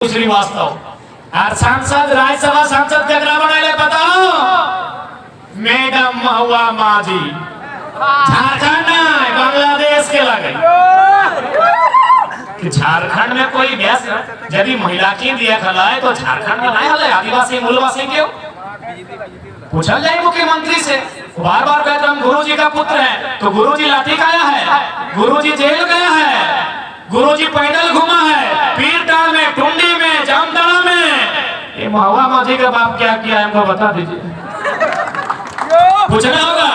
श्रीवास्तव और सांसद राज्यसभा सांसद केकरा बनाए बताओ? मैडम महुआ माझी। झारखंड में बांग्लादेश के लगे कि झारखंड में कोई गैस यदि महिला की दिया खलाए तो झारखंड में नहीं हले आदिवासी मूलवासी क्यों? पूछा जाए मुख्यमंत्री से। बार बार कहते हम गुरुजी का पुत्र है, तो गुरुजी लाठी खाया है, गुरुजी जेल गया है, गुरुजी पैदल घुमा है, पीरटाल में, टुंडी में, जामताड़ा में। ये महुआ माझी का बाप क्या किया है हमको बता दीजिए। पूछना होगा,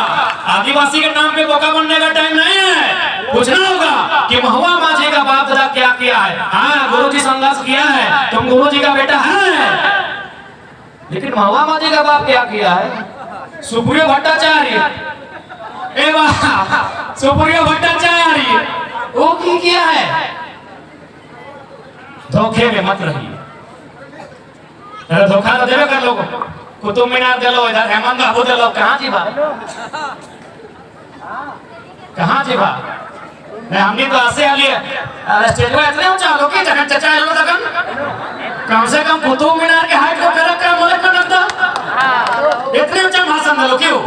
आदिवासी के नाम पे बोका बनने का टाइम नहीं है। पूछना होगा कि महुआ माझी का बाप दादा क्या किया है। हाँ, गुरुजी संघर्ष किया है, तुम गुरुजी का बेटा है, लेकिन महुआ माझी का बाप क्या किया है? सुप्रियो भट्टाचार्य, ए वाह, सुप्रियो भट्टाचार्य वो की किया है? धोखे में मत रहिए। धोखा तो देवे कर लोग। कुतुब मीनार दे लो, इधर हेमंत बाबू दे लो, कहाँ जी बा? कहाँ जी बा? नहीं हमने तो ऐसे आ लिया। स्टेज में इतने ऊंचा लोग के जगन चचा है लोग तकन कम से कम कुतुब मीनार के हाइट को कर रखा है मुल्क में लगता। इतने ऊंचा भाषण दे लो क्यों?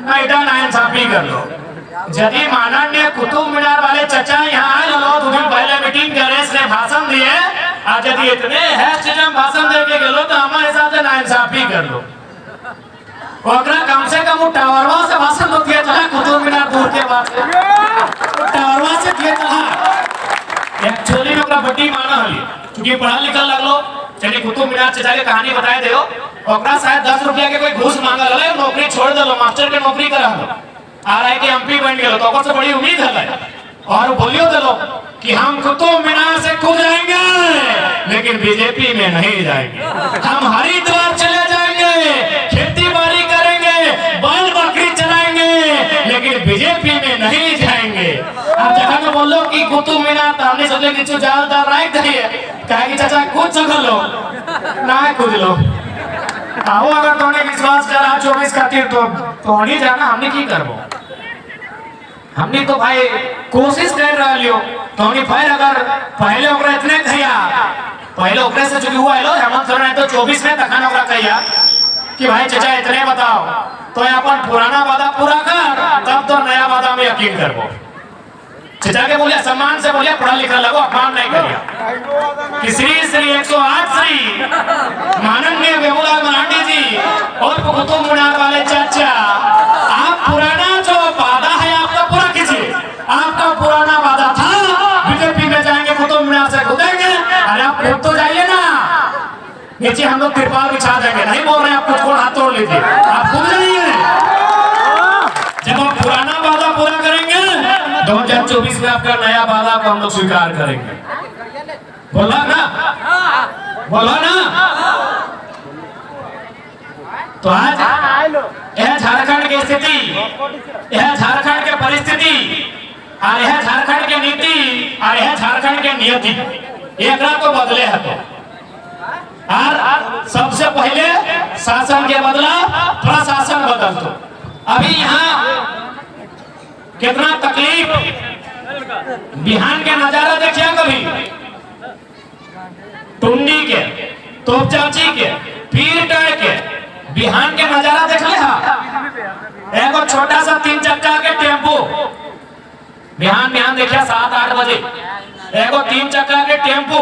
नहीं डर ना इंसाफी कर लो। यदि माननीय कुतुब मीनार वाले चचा यहाँ आए लो, दो दिन पहले मीटिंग करे, इसने भाषण दिए, आज यदि इतने हैस्टिजम भाषण दे के गेलो तो हमारे हिसाब से नाइंसाफी कर लो। ओकरा कम से कम टावरवा से भाषण दो दिया चला, कुतुब मीनार दूर के बाद टावरवा से दिया चला। एक्चुअली ओकरा बड्डी माना हली, क्योंकि पढ़ा लिखा लगलो, चलिए कुतुब मीनार चचा के कहानी बताए दे ओकरा शायद 10 रुपया के कोई घूस मांगा ले, नौकरी छोड़ दलो, मास्टर के नौकरी करा लो, आरआई के एमपी बन गए तो ओकर से बड़ी उम्मीद है। और बोलियो दलो कि हम कुतुब मीनार से कूद जाएंगे, लेकिन बीजेपी में नहीं जाएंगे। हम हरिद्वार चले जाएंगे, खेती बाड़ी करेंगे, बैल बकरी चलाएंगे, लेकिन बीजेपी में नहीं जाएंगे। अब जगह में बोलो कि कुतुब मीनार तो हमने सोचे कि ज्यादातर राइट है, कहे कि चाचा कूद सक लो, ना कूद लो। आओ अगर तोने विश्वास करा 24 खातिर तो नहीं जाना, हमने की करबो? हमने तो भाई कोशिश कर रहा लियो, तो हमने फिर अगर पहले ओकरा इतने कहिया, पहले ओकरे से जो हुआ है लो हेमंत सोरेन तो 24 में तखन ओकरा कहिया कि भाई चाचा इतने बताओ, तो अपन पुराना वादा पूरा कर, तब तो नया वादा में यकीन करबो। चाचा के बोलिया सम्मान से बोलिया, पढ़ा लिखा लगो, अपमान नहीं करिया। कि श्री 108 श्री माननीय बेबूलाल मरांडी जी और कुतुब मीनार वाले चाचा, आप पुराना जो वादा है आपका पूरा कीजिए। आपका पुराना वादा था बीजेपी में जाएंगे, कुतुब मीनार से कूदेंगे, अरे आप कूद तो जाइए ना, नीचे हम लोग तिरपाल बिछा देंगे। नहीं बोल रहे हैं आप कुछ को हाथ तोड़ लीजिए, आप कूद जाइए। जब आप पुराना वादा पूरा करेंगे 2024 में आपका नया वादा को हम लोग स्वीकार करेंगे। बोला ना, बोला ना। तो आज यह झारखंड की स्थिति, यह झारखंड के परिस्थिति, और यह झारखंड की नीति, और यह झारखंड के नियति, एक तो बदले है। तो और सबसे पहले शासन के बदला प्रशासन बदल। तो अभी यहाँ कितना तकलीफ, बिहान के नजारा देखिए कभी, टुंडी के, तोपचाची के, पीरटाल के, बिहान के नजारा देख ले। एगो छोटा सा 3 चक्का के टेम्पो बिहान देखिया 7-8 बजे, एगो 3 चक्का के टेम्पो,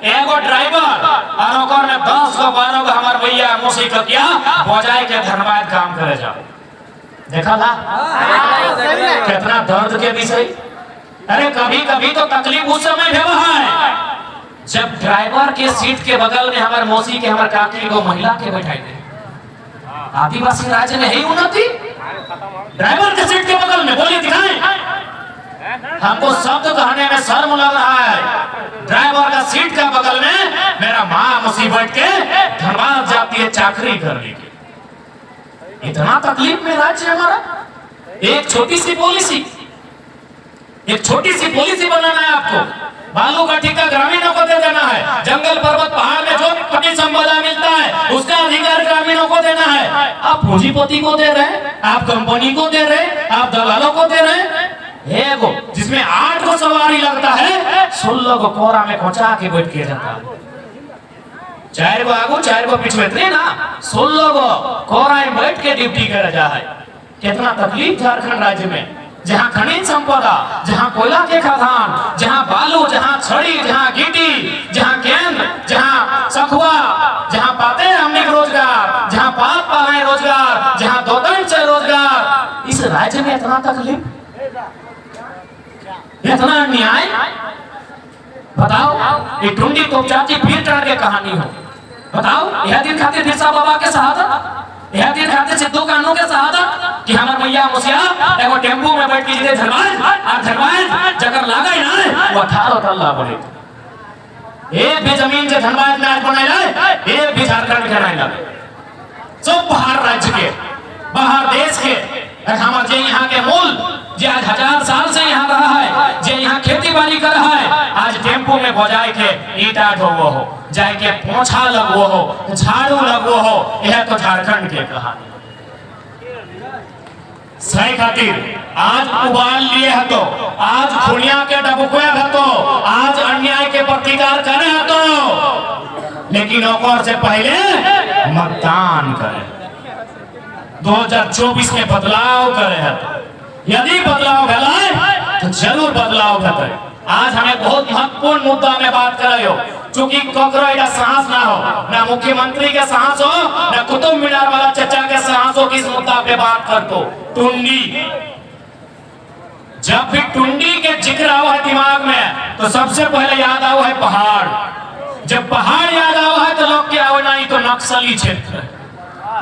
एगो ड्राइवर, और ओकर में 10 गो 12 गो हमार भैया मुसीबतिया बजाए के धन्यवाद काम करे जाओ। देखा था कितना दर्द के विषय। अरे कभी कभी तो तकलीफ उस समय भी है जब ड्राइवर के सीट के बगल में हमारे मौसी के, हमारे काकी को महिला के बैठाई दे। आदिवासी राज्य में है उन्नति, ड्राइवर के सीट के बगल में बोलिए दिखाएं। हमको शब्द कहने में शर्म लग रहा है। ड्राइवर का सीट का बगल में मेरा माँ मुसीबत के धनबाद जाती है चाकरी करने की। इतना तकलीफ में राज्य हमारा। एक छोटी सी पॉलिसी, एक छोटी सी पॉलिसी बनाना है आपको। बालू का ठेका ग्रामीणों को दे देना है, जंगल पर्वत पहाड़ में जो खनिज संपदा मिलता है उसका अधिकार ग्रामीणों को देना है। आप पूंजीपति को दे रहे हैं, आप कंपनी को दे रहे हैं, आप दलालों को दे रहे हैं। जिसमें 8 को सवारी लगता है, 16 को कोरा में पहुंचा के बैठ किया जाता है। चार गो आगू चार गो पीछे इतने ना 16 गो कोराई बैठ के ड्यूटी कर रहा है। कितना तकलीफ झारखंड राज्य में, जहाँ खनिज संपदा, जहाँ कोयला के खदान, जहाँ बालू, जहाँ छड़ी, जहाँ गिट्टी, जहाँ केंद्र, जहाँ सखुआ, जहाँ पाते हैं हमने रोजगार, जहाँ पाप पाए रोजगार, जहाँ दोदन से रोजगार, इस राज्य में इतना तकलीफ, इतना अन्याय। बताओ ये टुंडी तोपचाची फिर टर्न के कहानी हो। बताओ यह दिन खाते बिरसा बाबा के शहादत, यह दिन खाते सिद्धू कानू के शहादत कि हमार मैया मुसिया एगो टेम्पू में बैठ के जिते धरवाज और धरवाज जगर लागे ना वो 18 तल्ला बने। एक भी जमीन से धनबाद में आज बने लाए, एक भी झारखंड के नहीं लगे, सब बाहर राज्य के, बाहर देश के। हमारे जे यहाँ के मूल जे आज 1000 साल से यहाँ रहा है, जे यहाँ खेती बाड़ी कर रहा है, आज टेम्पो में बजाए के ईटा ढोवो हो, जाए के पोछा लगवो हो, झाड़ू लगवो हो। यह तो झारखंड के कहानी सही खातिर आज उबाल लिए है तो, आज खुनिया के डबुकवे है तो, आज अन्याय के प्रतिकार करे है तो, लेकिन ओकर से पहले मतदान करे, 2024 में बदलाव करे है तो। यदि बदलाव भलाए तो जरूर बदलाव घटे। आज हमें बहुत महत्वपूर्ण मुद्दा में बात कर रहे हो, चूंकि ककरो एटा साहस ना हो, ना मुख्यमंत्री के साहस हो, ना कुतुब मीनार वाला चचा के साहस हो कि इस मुद्दा पे बात कर दो। टुंडी, जब भी टुंडी के जिक्र आओ है दिमाग में तो सबसे पहले याद आओ है पहाड़। जब पहाड़ याद आओ है तो लोग क्या हो, नहीं तो नक्सली क्षेत्र।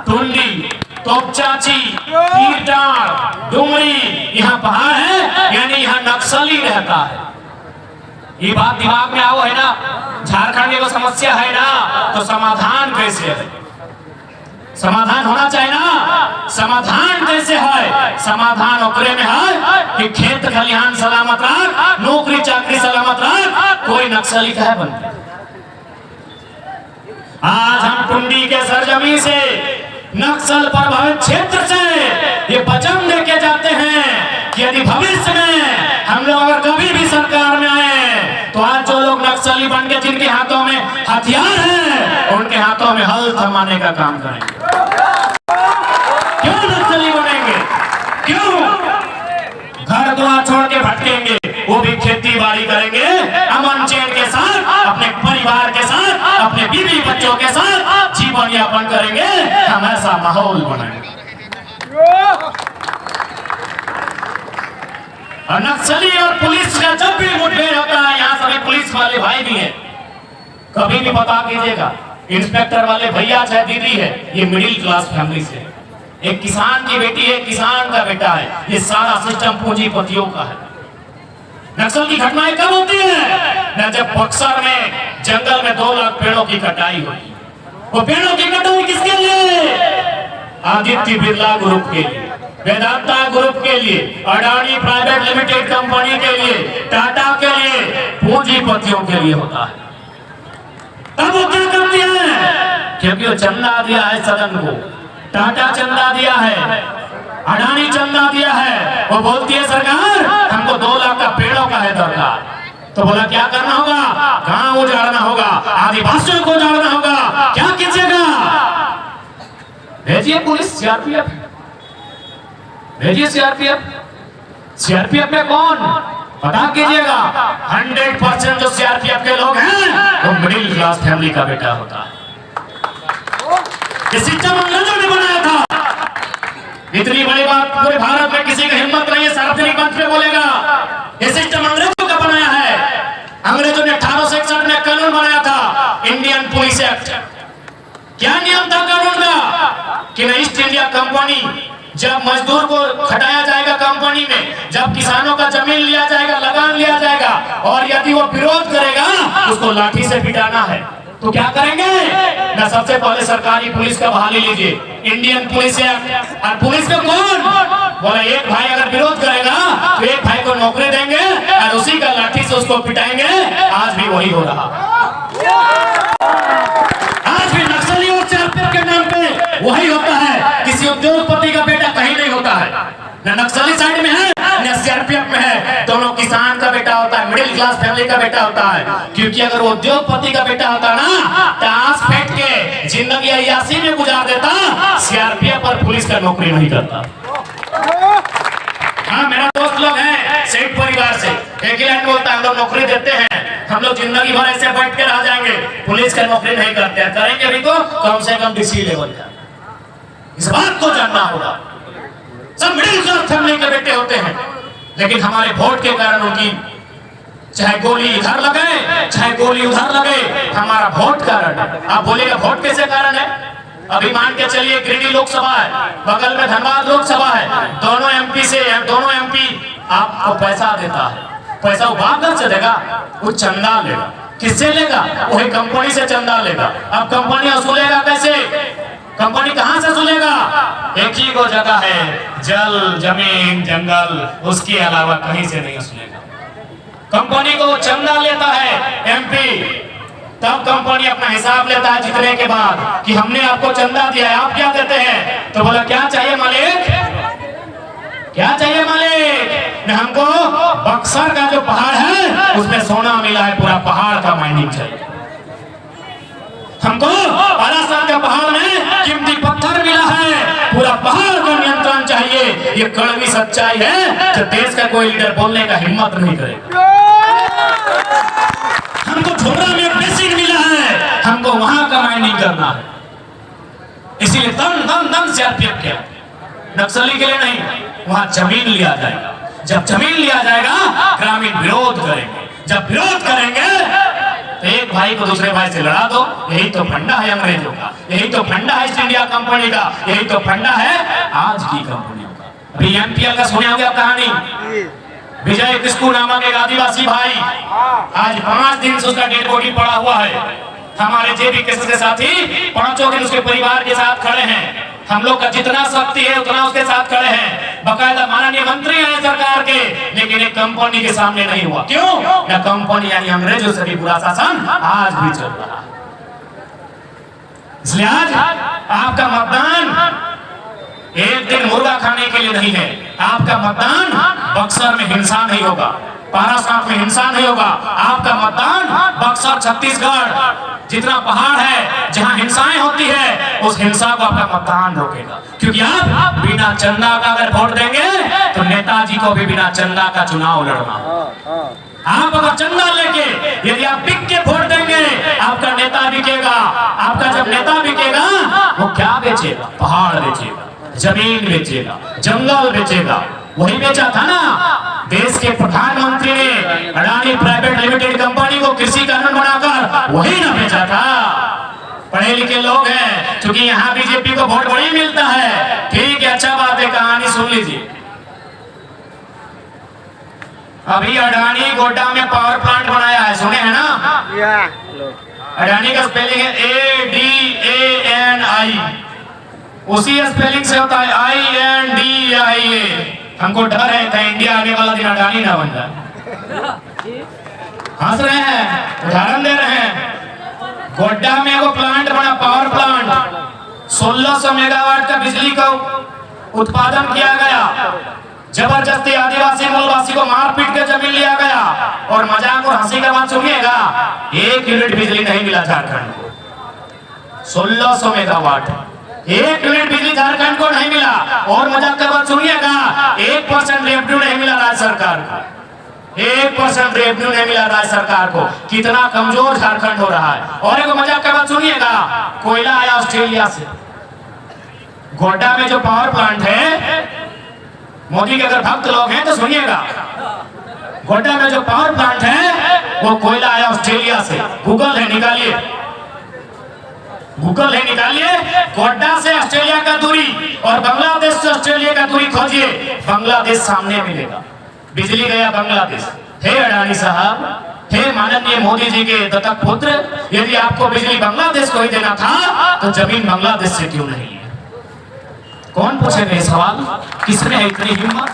टुंडी, तोपचाची, पीरटार, डुमरी, यहाँ पहाड़ है यानी यहाँ नक्सली रहता है। ये बात दिमाग में आओ है ना। झारखंड में समस्या है ना, तो समाधान कैसे है? समाधान होना चाहिए ना। समाधान कैसे है? समाधान ओकरे में है कि खेत खलिहान सलामत रख, नौकरी चाकरी सलामत रख, कोई नक्सली कहे बनते। आज हम टुंडी के सरजमी से, नक्सल प्रभावित क्षेत्र से ये वचन देके जाते हैं कि यदि भविष्य में हम लोग अगर कभी भी सरकार में आए तो आज जो लोग नक्सली बन के जिनके हाथों में हथियार है उनके हाथों में हल थमाने का काम करेंगे। क्यों नक्सली बनेंगे? क्यों घर द्वार छोड़ के भटकेंगे? वो भी खेती बाड़ी करेंगे अमन चैन के साथ, अपने परिवार के साथ, अपने बीवी बच्चों के साथ जीवन यापन करेंगे। हम ऐसा माहौल बनाएंगे। और नक्सली और पुलिस का जब भी मुठभेड़ होता है, यहाँ सभी पुलिस वाले भाई भी हैं, कभी भी पता कीजिएगा, इंस्पेक्टर वाले भैया चाहे दीदी है, ये मिडिल क्लास फैमिली से, एक किसान की बेटी है, किसान का बेटा है। ये सारा सिस्टम पूंजीपतियों का है। नक्सल की घटनाएं कब होती है? न जब बक्सर में जंगल में 2 लाख पेड़ों की कटाई हुई। वो पेड़ों की कटाई किसके लिए? आदित्य बिरला ग्रुप के लिए, वेदांता ग्रुप के लिए, अडानी प्राइवेट लिमिटेड कंपनी के लिए, टाटा के लिए, पूंजीपतियों के लिए होता है। तब वो क्या करती है? क्योंकि वो चंदा दिया है सदन को, टाटा चंदा दिया है, अडानी चंदा दिया है। वो बोलती है सरकार हमको 2 लाख का पेड़ों का है दरकार। तो बोला क्या करना होगा? गांव उजाड़ना होगा, आदिवासियों को उजाड़ना होगा। क्या कीजिएगा? भेजिए पुलिस, सीआरपीएफ भेजिए। सीआरपीएफ में कौन पता कीजिएगा? 100% जो सीआरपीएफ के लोग हैं वो मिडिल क्लास फैमिली का बेटा होता है। ये सिस्टम अंग्रेजों ने बनाया था। इतनी बड़ी बात पूरे भारत में किसी की हिम्मत नहीं है सार्वजनिक मंच पे बोलेगा। ये सिस्टम अंग्रेजों का बनाया है। अंग्रेजों ने 1861 में कानून बनाया था, इंडियन पुलिस एक्ट। क्या नियम था कानून का? कि ईस्ट इंडिया कंपनी, जब मजदूर को खटाया जाएगा कंपनी में, जब किसानों का जमीन लिया जाएगा, लगान लिया जाएगा, और यदि वो विरोध करेगा उसको लाठी से पिटाना है। तो क्या करेंगे? ना सबसे पहले सरकारी पुलिस का बहाली लीजिए, इंडियन पुलिस एक्ट। और पुलिस में कौन बोला? एक भाई अगर विरोध करेगा तो एक भाई को नौकरी देंगे और उसी का लाठी से उसको पिटाएंगे। आज भी वही हो रहा। आज भी नक्सली और सीआरपीएफ के नाम पे वही होता है। किसी उद्योगपति का बेटा कहीं नहीं होता है, न नक्सली साइड में है न सीआरपीएफ में है। दोनों किसान का बेटा होता है, मिडिल क्लास फैमिली का बेटा होता है। क्योंकि अगर उद्योगपति का बेटा होता ना, टास फेंक जिंदगी अय्यासी में गुजार देता, सीआरपीएफ और पुलिस का नौकरी नहीं करता। हाँ, मेरा दोस्त लोग हैं सेठ परिवार से, एक ही लाइन बोलता है, हम लोग नौकरी देते हैं, हम लोग जिंदगी भर ऐसे बैठ के रह जाएंगे, पुलिस का नौकरी नहीं करते हैं, करेंगे भी तो कम से कम डीसी लेवल का। इस बात को जानना होगा। सब मिडिल क्लास फैमिली के बेटे होते हैं, लेकिन हमारे वोट के कारण उनकी चाहे गोली इधर लगे चाहे गोली उधर लगे, हमारा वोट कारण है। आप बोलेगा वोट कैसे कारण है? अभी मान के चलिए गिरिडीह लोकसभा है, बगल में धनबाद लोकसभा है, दोनों एमपी आपको पैसा देता है। पैसा वो बात से देगा, वो चंदा लेगा। किससे लेगा? वही कंपनी से चंदा लेगा। अब कंपनी वसूलेगा कैसे? कंपनी कहां से वसूलेगा? एक ही को जगह है, जल जमीन जंगल, उसके अलावा कहीं से नहीं वसूलेगा। कंपनी को चंदा लेता है एमपी, तब कंपनी अपना हिसाब लेता है जीतने के बाद कि हमने आपको चंदा दिया है, आप क्या देते हैं? तो बोला क्या चाहिए मालिक, क्या चाहिए मालिक? ने हमको बक्सर का जो पहाड़ है उसमें सोना मिला है, पूरा पहाड़ का माइनिंग चाहिए। हमको बालासर का पहाड़ में कीमती पत्थर मिला है, पूरा पहाड़ का नियंत्रण चाहिए। ये कड़वी सच्चाई है जो देश का कोई लीडर बोलने का हिम्मत नहीं करेगा। हमको झोपड़ा में बेसिन मिला है, हमको वहां का माइनिंग करना है। इसीलिए दम सीआरपीएफ किया, नक्सली के लिए नहीं, वहां जमीन लिया जाएगा। जब जमीन लिया जाएगा ग्रामीण विरोध करेंगे, जब विरोध करेंगे तो एक भाई को दूसरे भाई से लड़ा दो। यही तो फंडा है अंग्रेजों का, यही तो फंडा है ईस्ट इंडिया कंपनी का, यही तो फंडा है आज की कंपनियों का। अभी एमपीएल का सुने होंगे कहानी, विजय किस्कू नामक एक आदिवासी भाई, आज 5 दिन से उसका डेड बॉडी पड़ा हुआ है। हमारे जेबी के साथी 5 दिन उसके परिवार के साथ खड़े हैं। हम लोग का जितना शक्ति है उतना उसके साथ खड़े हैं। बकायदा माननीय मंत्री हैं सरकार के, लेकिन एक कंपनी के सामने नहीं हुआ। क्यों? न कंपनी यानी अंग्रेजों से भी बुरा शासन आज भी चल रहा है। इसलिए आज आपका मतदान एक दिन मुर्गा खाने के लिए नहीं है। आपका मतदान बक्सर में हिंसा नहीं होगा, पारासात में हिंसा नहीं होगा। आपका मतदान बक्सर छत्तीसगढ़ जितना पहाड़ है जहां हिंसाएं होती है, उस हिंसा को आपका मतदान रोकेगा। क्योंकि आप बिना चंदा का अगर वोट देंगे तो नेताजी को भी बिना चंदा का चुनाव लड़ना। आप अगर चंदा लेके यदि आप बिक के वोट देंगे, आपका नेता बिकेगा। आपका जब नेता बिकेगा वो क्या बेचेगा? पहाड़ बेचेगा, जमीन बेचेगा, जंगल बेचेगा। वही बेचा था ना देश के प्रधानमंत्री ने अडानी प्राइवेट लिमिटेड कंपनी को कृषि कानून बनाकर, वही ना बेचा था। पढ़े लिखे लोग हैं, क्योंकि यहाँ बीजेपी को वोट बड़ी मिलता है। ठीक है, अच्छा बात है, कहानी सुन लीजिए। अभी अडानी गोड्डा में पावर प्लांट बनाया है, सुने हैं ना? अडानी का स्पेलिंग है ADANI, उसी स्पेलिंग से होता है INDIA। हमको डर है कहीं इंडिया आने वाला दिन अडानी ना बन जाए। हंस रहे हैं, उदाहरण दे रहे हैं। गोड्डा में वो प्लांट बना, पावर प्लांट, 1600 मेगावाट का बिजली का उत्पादन किया गया। जबरदस्ती आदिवासी मूलवासी को मार पीट के जमीन लिया गया। और मजाक और हंसी का बात सुनिएगा, 1 यूनिट बिजली नहीं मिला झारखंड को। 1600 मेगावाट, 1 यूनिट बिजली झारखंड को नहीं मिला। और मजाक का बात सुनिएगा, 1% रेवेन्यू नहीं मिला राज्य सरकार को। 1% रेवेन्यू नहीं मिला राज्य सरकार को। कितना कमजोर झारखंड हो रहा है। और एक मजाक का बात सुनिएगा, कोयला आया ऑस्ट्रेलिया से। गोड्डा में जो पावर प्लांट है, मोदी के अगर भक्त लोग हैं तो सुनिएगा, गोड्डा में जो पावर प्लांट है वो कोयला आया ऑस्ट्रेलिया से। गूगल है, निकालिए, गूगल है, निकालिए। गोड्डा से ऑस्ट्रेलिया का दूरी और बांग्लादेश से ऑस्ट्रेलिया का दूरी खोजिए, बांग्लादेश सामने मिलेगा। बिजली गया बांग्लादेश। हे अडानी साहब, हे माननीय मोदी जी के दत्तक पुत्र, यदि आपको बिजली बांग्लादेश को ही देना था तो जमीन बांग्लादेश से क्यों नहीं है? कौन पूछेगा ये सवाल? किसमें है इतनी हिम्मत?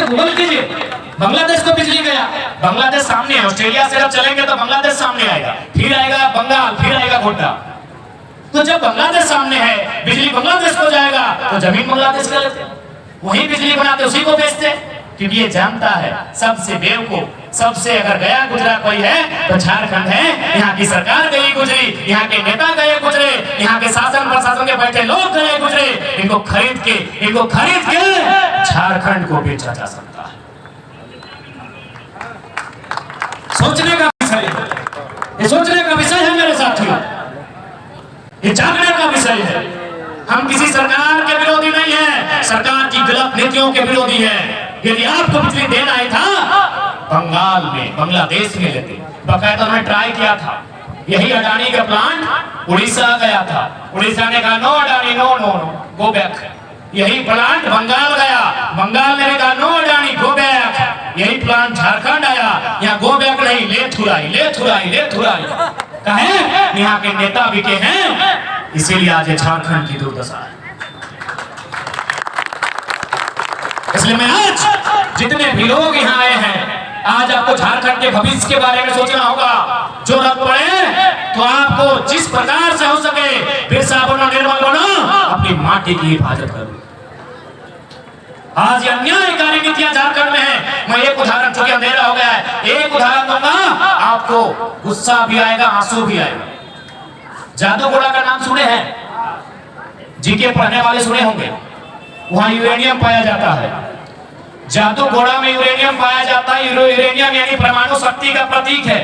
गूगल कीजिए, बांग्लादेश को बिजली गया, बांग्लादेश सामने है। ऑस्ट्रेलिया से जब चलेंगे तो बांग्लादेश सामने आएगा, फिर आएगा बंगाल, फिर आएगा गोड्डा। तो जब बांग्लादेश सामने है, बिजली बांग्लादेश को जाएगा तो जमीन बांग्लादेश का लेते, वही बिजली बनाते, उसी को बेचते। क्योंकि ये जानता है सबसे बेवकूफ सबसे अगर गया गुजरा कोई है तो झारखंड है। यहाँ की सरकार गई गुजरी, यहाँ के नेता गए गुजरे, यहाँ के शासन प्रशासन के बैठे लोग गए गुजरे। इनको खरीद के झारखंड को बेचा जा सकता है। सोचने का विषय है, ये सोचने का विषय है मेरे साथियों, ये जागने का विषय है। हम किसी सरकार के विरोधी नहीं है, सरकार की गलत नीतियों के विरोधी है। यदि आपको बिजली देना ही था बंगाल में, बांग्लादेश में लेते, बकायदा उन्होंने ट्राई किया था। यही अडानी का प्लांट उड़ीसा गया था, उड़ीसा ने कहा no Adani, no no no go back. यही प्लांट बंगाल गया, बंगाल ने कहा नो अडानी गो बैक। यही प्लांट झारखंड आया, यहाँ गो बैक नहीं, ले थुराई ले थुराई ले थुराई। कहे यहाँ के नेता बिके हैं, इसीलिए आज झारखंड की दुर्दशा है। इसलिए मैं आज जितने भी लोग यहाँ आए हैं, आज आपको झारखंड के भविष्य के बारे में सोचना होगा। जरूरत पड़े तो आपको जिस प्रकार से हो सके बिरसा बनो, निर्मल बनो, अपनी माटी की हिफाजत करो। आज ये अन्यायकारी नीतियां झारखंड में है। मैं एक उदाहरण, चूंकि अंधेरा हो गया है, एक उदाहरण दूंगा, आपको गुस्सा भी आएगा, आंसू भी आएगा। जादूगोड़ा का नाम सुने हैं? जीके पढ़ने वाले सुने होंगे। वहां यूरेनियम पाया जाता है, जादूगोड़ा में यूरेनियम पाया जाता है। यूरेनियम यानी परमाणु शक्ति का प्रतीक है।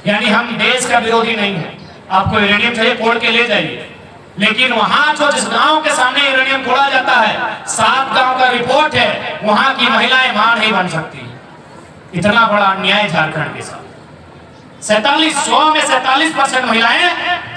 यानी हम देश का विरोधी नहीं है, आपको यूरेनियम चाहिए कोड़ के ले जाइए। लेकिन वहां जो जिस गांव के सामने यूरेनियम कोड़ा जाता है, 7 गांव का रिपोर्ट है, वहां की महिलाएं मां नहीं बन सकती। इतना बड़ा अन्याय झारखंड के साथ। 4700 में 47% महिलाएं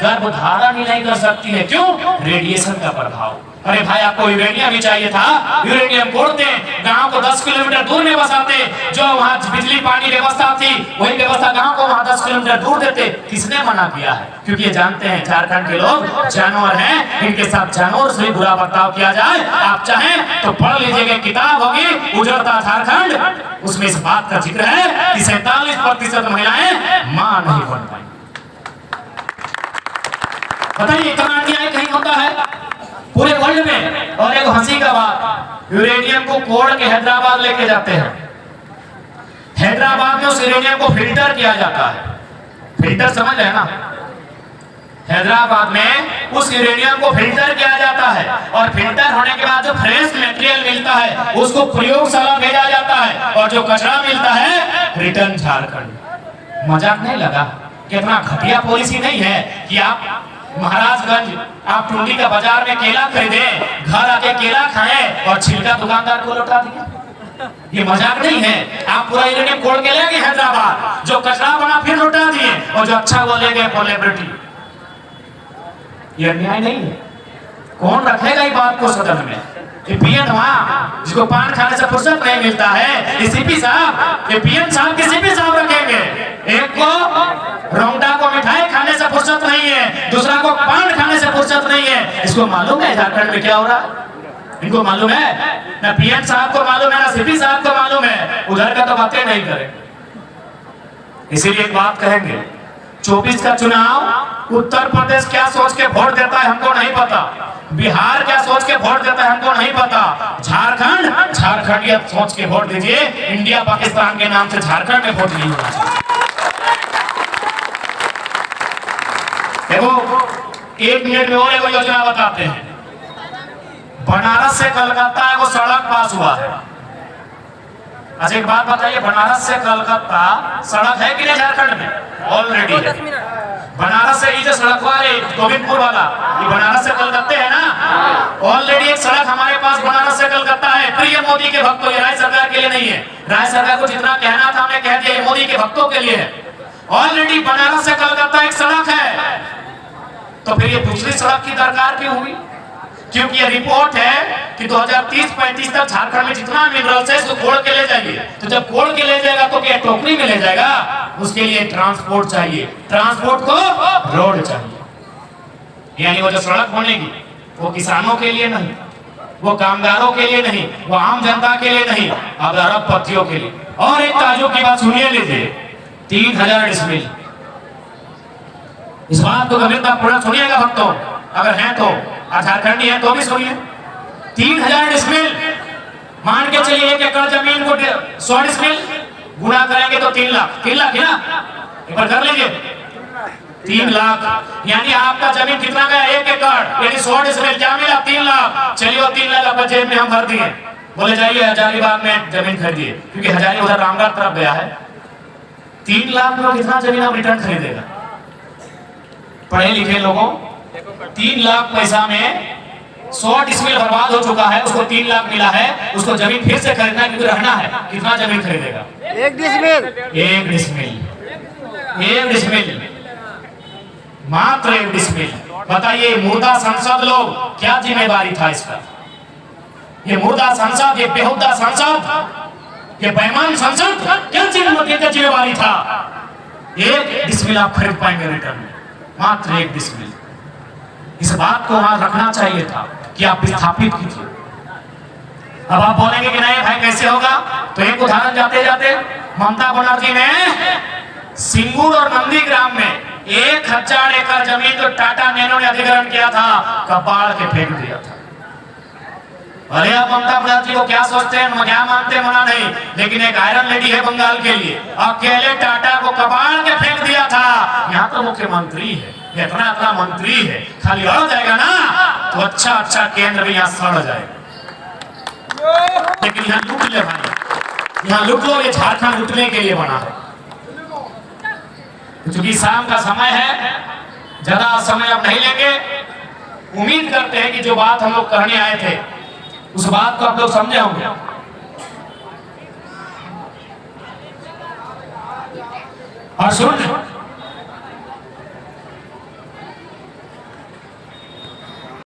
गर्भधारण ही नहीं कर सकती है। क्यों? रेडिएशन का प्रभाव। अरे भाई, आपको यूरेनियम ही चाहिए था, यूरेनियम कोड़ते, गांव को 10 किलोमीटर दूर में बसाते। जो वहां बिजली पानी व्यवस्था थी, वही व्यवस्था गांव को वहां 10 किलोमीटर दूर देते। किसने मना किया है? क्योंकि ये जानते हैं झारखंड के लोग जानवर हैं, इनके साथ जानवर से बुरा बर्ताव किया जाए। आप चाहें तो पढ़ लीजिएगा, किताब होगी उजड़ता झारखंड, उसमें इस बात का जिक्र है कि 47% महिलाएं मां नहीं बन पाई। बताइए, इतना अन्याय कहीं होता है पूरे वर्ल्ड में? और एक हंसी का बात, यूरेनियम को कोड़ के हैदराबाद लेके जाते हैं। हैदराबाद में उस यूरेनियम को फिल्टर किया जाता है। फिल्टर समझ रहे हैं ना? हैदराबाद में उस यूरेनियम को फिल्टर किया जाता है, और फिल्टर होने के बाद जो फ्रेश मटेरियल मिलता है उसको प्रयोगशाला भेजा जाता है, और जो कचरा मिलता है रिटर्न झारखंड। मजाक नहीं लगा? कितना घटिया पॉलिसी नहीं है कि आप महाराजगंज, आप टुंडी का बाजार में केला खरीदे, घर आके केला खाएं और छिलका दुकानदार को लौटा दिया। ये मजाक नहीं है। आप पूरा यूरेनियम कोड़ के ले गए हैदराबाद, जो कचरा बना फिर लौटा दिए, और जो अच्छा वो ले गए कोलेब्रिटी। ये अन्याय नहीं है? कौन रखेगा ये बात को सदन में? ये पीएन वहां जिसको पान खाने से फुर्सत नहीं मिलता है, ये सीपी साहब, ये पीएन साहब के सीपी साहब रखेंगे। एक को रौंडा को मिठाई खाने से फुर्सत नहीं है, दूसरा को पान खाने से फुर्सत नहीं है। इसको मालूम है झारखंड में क्या हो रहा है? इनको मालूम है? ना पीएन साहब को मालूम है, ना सीपी साहब को मालूम है। उधर का तो बातें नहीं करें। इसीलिए एक बात कहेंगे, 24 का चुनाव उत्तर प्रदेश क्या सोच के वोट देता है हमको नहीं पता, बिहार क्या सोच के वोट देता है हमको नहीं पता, झारखंड ये सोच के वोट दीजिए। इंडिया पाकिस्तान के नाम से झारखंड में वोट नहीं होना चाहिए। देखो, 1 मिनट में और एक योजना बताते हैं। बनारस से कलकत्ता वो सड़क पास हुआ है। अच्छा, एक बात बताइए, बनारस से कलकत्ता सड़क है कि नहीं झारखंड में? ऑलरेडी है। बनारस से ये जो सड़क वाले गोविंदपुर वाला, ये बनारस से कलकत्ते है ना? ऑलरेडी एक सड़क हमारे पास बनारस से कलकत्ता है। प्रिय मोदी के भक्तों, ये राज्य सरकार के लिए नहीं है। राज्य सरकार को जितना कहना था हमने कह दिया, ये मोदी के भक्तों के लिए है। ऑलरेडी बनारस से कलकत्ता एक सड़क है, तो फिर ये दूसरी सड़क की दरकार क्यों हुई? क्योंकि ये रिपोर्ट है कि 2030-35 तक झारखंड में जितना मिनरल्स है इसको कोड़ के ले जाइए। तो जब कोड़ के ले जाएगा तो क्या टोकरी में ले जाएगा? उसके लिए ट्रांसपोर्ट चाहिए, ट्रांसपोर्ट को रोड चाहिए। यानी वो जो सड़क बनेगी वो किसानों के लिए नहीं, वो कामगारों के लिए नहीं, वो आम जनता के लिए नहीं, अब अरबपतियों के लिए। और एक ताजुब की बात सुनिए लीजिए, 3000 डिसमिल। इस बात को गंभीरता पूरा सुनिएगा भक्तों, अगर हैं तो झारखंडी है तो भी सुनिए। 3000 डिसमिल, मान के चलिए 1 एकड़ जमीन को 100 डिसमिल, गुना करेंगे तो 3 लाख, 3 लाख है ना, एक बार कर लीजिए 3 लाख, यानी आपका जमीन कितना गया 1 एकड़, यानी 100 डिसमिल, क्या मिला 3 लाख। चलिए वो 3 लाख अपने जेब में हम भर दिए, बोले जाइए हजारीबाग में जमीन खरीदिए, क्योंकि हजारी उधर रामगढ़ तरफ गया है। 3 लाख में कितना जमीन आप रिटर्न खरीदेगा? पढ़े लिखे लोगों, 3 लाख पैसा में 100 डिसमिल बर्बाद हो चुका है, उसको 3 लाख मिला है, उसको जमीन फिर से खरीदना क्योंकि रहना है, कितना जमीन खरीदेगा? 1 डिसमिल, 1 डिसमिल, 1 डिसमिल, मात्र 1 डिसमिल। बताइए मुर्दा सांसद लोग, क्या जिम्मेदारी था इसका? ये मुर्दा सांसद, ये बेहुदा सांसद, ये बेईमान सांसद, क्या जिम्मेदारी था? 1 डिसमिल आप खरीद पाएंगे रिटर्न में, मात्र 1 डिसमिल। इस बात को वहां रखना चाहिए था कि आप विस्थापित कीजिए। अब आप बोलेंगे कि नहीं भाई कैसे होगा, तो एक उदाहरण जाते जाते, ममता बनर्जी ने सिंगूर और नंदीग्राम में 1000 एकड़ जमीन जो टाटा नैनो ने अधिग्रहण किया था, कबाड़ के फेंक दिया था। अरे आप ममता बनर्जी को क्या सोचते हैं, क्या मानते हैं, मना नहीं, लेकिन एक आयरन लेडी है बंगाल के लिए, अकेले टाटा को कबाड़ के फेंक दिया था। यहाँ तो मुख्यमंत्री है, इतना इतना मंत्री है, खाली अड़ जाएगा ना तो अच्छा अच्छा केंद्र भी यहाँ सड़ जाएगा, लेकिन यहाँ लूट ले भाई, यहाँ लूट लो, ये झारखंड लूटने के लिए बना है। क्योंकि शाम का समय है, ज्यादा समय अब नहीं लेंगे। उम्मीद करते हैं कि जो बात हम लोग कहने आए थे उस बात को आप लोग समझे होंगे। और सुन